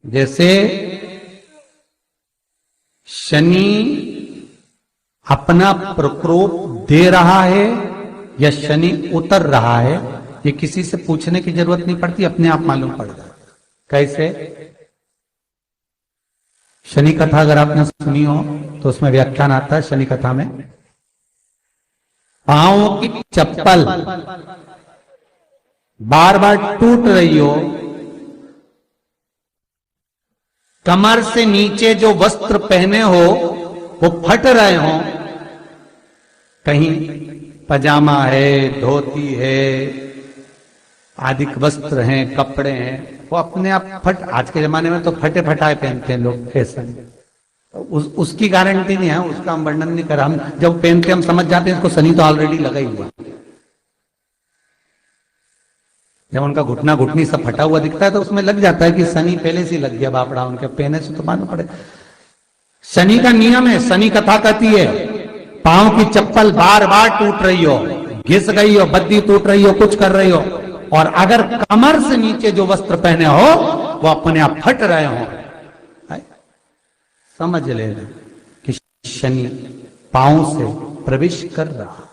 जैसे शनि अपना प्रकोप दे रहा है या शनि उतर रहा है, ये किसी से पूछने की जरूरत नहीं पड़ती, अपने आप मालूम पड़ जाता। कैसे? शनि कथा अगर आपने सुनी हो तो उसमें व्याख्यान आता है शनि कथा में, पांव की चप्पल बार बार टूट रही हो, कमर से नीचे जो वस्त्र पहने हो वो फट रहे हो, कहीं पजामा है, धोती है, आदि वस्त्र हैं, कपड़े हैं, वो अपने आप फट, आज के जमाने में तो फटे फटाए पहनते हैं लोग, फैशन। उसकी गारंटी नहीं है, उसका हम वर्णन नहीं कर रहा। हम जब पहनते हम समझ जाते हैं इसको शनि तो ऑलरेडी लगा ही हुआ। जब उनका घुटना घुटनी सब फटा हुआ दिखता है तो उसमें लग जाता है कि शनि पहले से लग गया बापड़ा, उनके पहने से तो मालूम पड़े। शनि का नियम है, शनि कथा कहती है पांव की चप्पल बार बार टूट रही हो, घिस गई हो, बद्दी टूट रही हो, कुछ कर रही हो, और अगर कमर से नीचे जो वस्त्र पहने हो वो अपने आप फट रहे हो, समझ लेना कि शनि पांव से प्रवेश कर रहा,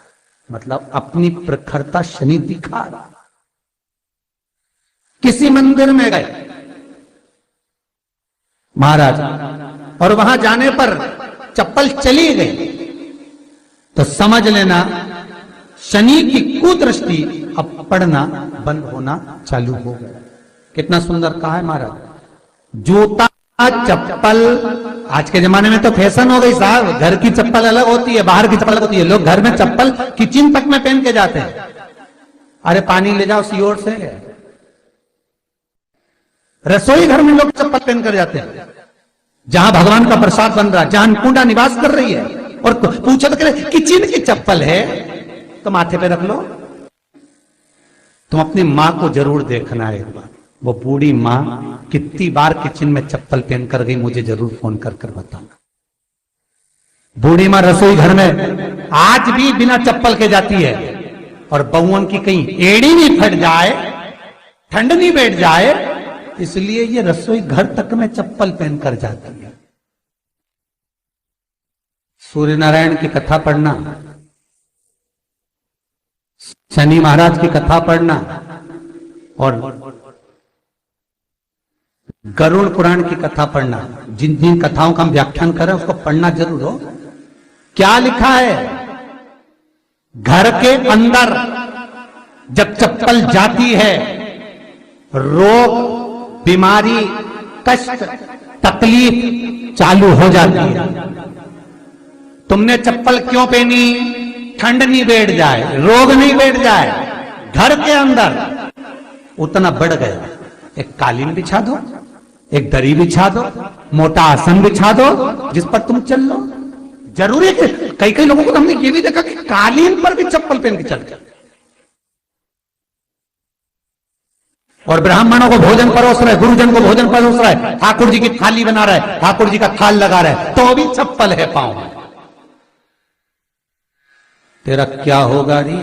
मतलब अपनी प्रखरता शनि दिखा रहा। किसी मंदिर में गए महाराज और वहां जाने पर चप्पल चली गई तो समझ लेना शनि की कुदृष्टि अब पड़ना बंद होना चालू हो गया। कितना सुंदर कहा है महाराज। जूता चप्पल आज के जमाने में तो फैशन हो गई साहब, घर की चप्पल अलग होती है, बाहर की चप्पल अलग होती है। लोग घर में चप्पल किचन तक में पहन के जाते हैं। अरे पानी ले जाओ सियोर से, रसोई घर में लोग चप्पल पहन कर जाते हैं, जहां भगवान का प्रसाद बन रहा है, जहां अन्नपूर्णा निवास कर रही है, और पूछो तो कह किचन की चप्पल है तो माथे पे रख लो। तुम अपनी मां को जरूर देखना है एक बार, वो बूढ़ी मां कितनी बार किचन में चप्पल पहन कर गई, मुझे जरूर फोन कर कर बताना। बूढ़ी मां रसोई घर में आज भी बिना चप्पल के जाती है, और बहुओं की कहीं एड़ी नहीं फट जाए, ठंड नहीं बैठ जाए, इसलिए ये रसोई घर तक में चप्पल पहनकर जाती है। सूर्य नारायण की कथा पढ़ना, शनि महाराज की कथा पढ़ना, और गरुड़ पुराण की कथा पढ़ना, जिन जिन कथाओं का हम व्याख्यान कर रहे हैं उसको पढ़ना जरूर हो। क्या लिखा है? घर के अंदर जब चप्पल जाती है, रोग, बीमारी, कष्ट, तकलीफ चालू हो जाती है। तुमने चप्पल क्यों पहनी? ठंड नहीं बैठ जाए, रोग नहीं बैठ जाए। घर के अंदर उतना बढ़ गया, एक कालीन बिछा दो, एक दरी बिछा दो, मोटा आसन बिछा दो, जिस पर तुम चल लो। जरूरी है कि कई कई लोगों को हमने ये भी देखा कि कालीन पर भी चप्पल पहन के चलते, और ब्राह्मणों को भोजन परोस रहे, गुरुजन को भोजन परोस रहा है, ठाकुर जी की थाली बना रहा है, ठाकुर जी का थाल लगा रहा है, तो भी चप्पल है पांव में। तेरा क्या होगा रे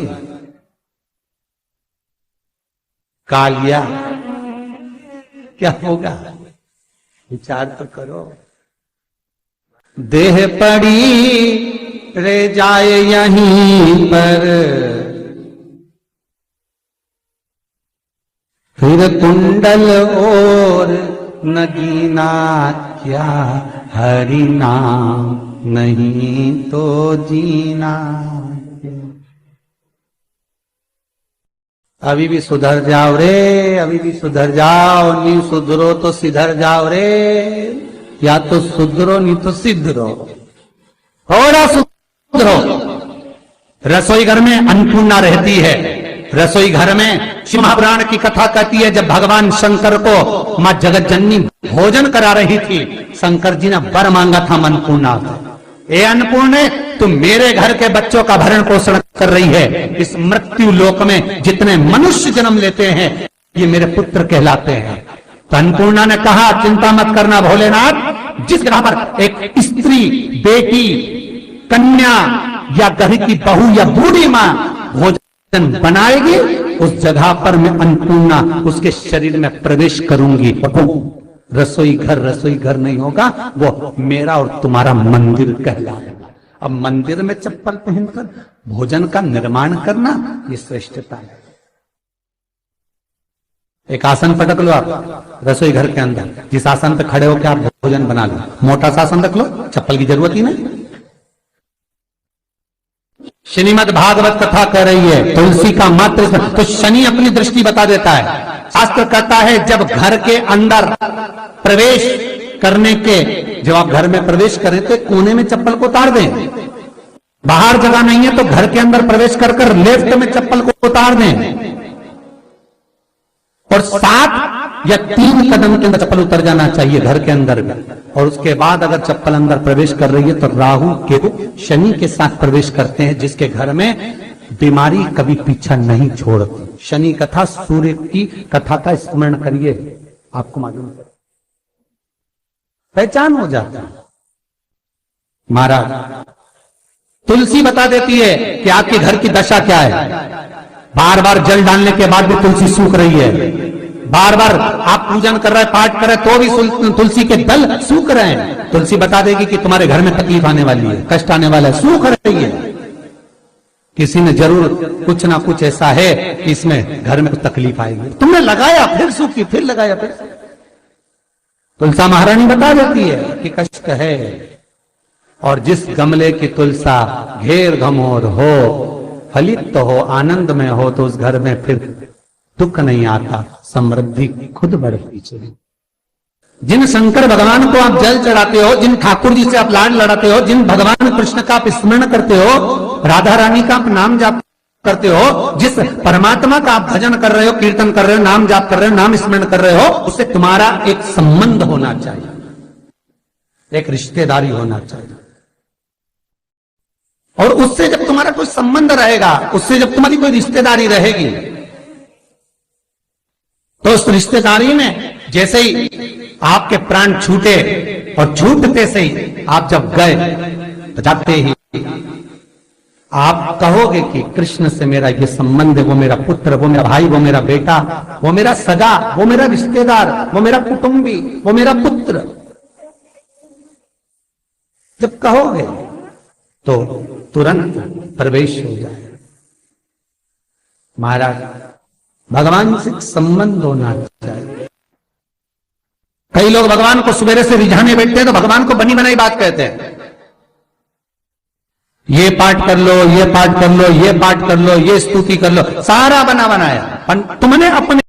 कालिया, क्या होगा? विचार तो करो। देह पड़ी रे जाए यहीं पर, फिर कुंडल और नगीना, क्या हरि नाम नहीं तो जीना। अभी भी सुधर जाओ रे, अभी भी सुधर जाओ, नहीं सुधरो तो सिधर जाओ रे, या तो सुधरो नहीं तो सिद्धरो, थोड़ा सुधरो। रसोई घर में अन्नपूर्णा रहती है, रसोई घर में शिव महापुराण की कथा कहती है जब भगवान शंकर को मां जगत जननी भोजन करा रही थी, शंकर जी ने वर मांगा था अन्नपूर्णा से, ए अन्नपूर्णे तुम मेरे घर के बच्चों का भरण पोषण कर रही है, इस मृत्यु लोक में जितने मनुष्य जन्म लेते हैं ये मेरे पुत्र कहलाते हैं। तो अन्नपूर्णा ने कहा चिंता मत करना भोलेनाथ, जिस जगह पर एक स्त्री, बेटी, कन्या या घर की बहू या बूढ़ी मां भोजन बनाएगी, उस जगह पर मैं अन्नपूर्णा उसके शरीर में प्रवेश करूंगी। रसोई घर नहीं होगा, वो मेरा और तुम्हारा मंदिर कहलाएगा। अब मंदिर में चप्पल पहनकर भोजन का निर्माण करना, ये श्रेष्ठता है। एक आसन पटक लो आप रसोई घर के अंदर, जिस आसन पे खड़े होकर आप भोजन बना लो, मोटा सा आसन रख लो, चप्पल की जरूरत ही नहीं। श्रीमद् भागवत कथा कह रही है तुलसी का मात्र, तो शनि अपनी दृष्टि बता देता है। शास्त्र कहता है जब घर के अंदर प्रवेश करने के, जब आप घर में प्रवेश करें तो कोने में चप्पल को उतार दें। बाहर जगह नहीं है तो घर के अंदर प्रवेश कर लेफ्ट में चप्पल को उतार दें, और 7 या 3 कदम के अंदर चप्पल उतर जाना चाहिए घर के अंदर में। और उसके बाद अगर चप्पल अंदर प्रवेश कर रही है तो राहु केतु शनि के साथ प्रवेश करते हैं, जिसके घर में बीमारी कभी पीछा नहीं छोड़ती। शनि कथा, सूर्य की कथा का स्मरण करिए, आपको मालूम है, पहचान हो जाता है। महाराज तुलसी बता देती है कि आपके घर की दशा क्या है। बार बार जल डालने के बाद भी तुलसी सूख रही है, बार बार आप पूजन कर रहे हैं, पाठ कर रहे हैं, तो भी तुलसी के दल सूख रहे हैं। तुलसी बता देगी कि तुम्हारे घर में तकलीफ आने वाली है, कष्ट आने वाला है, सूख रही है। किसी ने जरूर कुछ ना कुछ ऐसा है कि इसमें घर में कुछ तकलीफ आएगी, तुमने लगाया फिर सूखी, फिर लगाया फिर। तुलसा महारानी बता देती है कि कष्ट है। और जिस गमले की तुलसा घेर घमोर हो, फलित तो हो, आनंद में हो, तो उस घर में फिर दुख नहीं आता, समृद्धि खुद बढ़ती चली। जिन शंकर भगवान को आप जल चढ़ाते हो, जिन ठाकुर जी से आप लाड लड़ाते हो, जिन भगवान कृष्ण का आप स्मरण करते हो, राधा रानी का आप नाम जाप करते हो, जिस परमात्मा का आप भजन कर रहे हो, कीर्तन कर रहे हो, नाम जाप कर रहे हो, नाम स्मरण कर रहे हो, उससे तुम्हारा एक संबंध होना चाहिए, एक रिश्तेदारी होना चाहिए। और उससे जब तुम्हारा कोई संबंध रहेगा, उससे जब तुम्हारी कोई रिश्तेदारी रहेगी, तो उस रिश्तेदारी में जैसे ही आपके प्राण छूटे, और छूटते से ही आप जब गए, तो जाते ही आप कहोगे कि कृष्ण से मेरा ये संबंध है, वो मेरा पुत्र, वो मेरा भाई, वो मेरा बेटा, वो मेरा सगा, वो मेरा रिश्तेदार, वो मेरा कुटुंबी, वो मेरा पुत्र। जब कहोगे तो तुरंत प्रवेश हो जाए। महाराज भगवान से संबंध होना चाहिए। कई लोग भगवान को सवेरे से रिझाने बैठते हैं तो भगवान को बनी बनाई बात कहते हैं, ये पाठ कर लो, ये पाठ कर लो, ये पाठ कर लो, ये स्तुति कर लो, सारा बना बनाया। तुमने अपने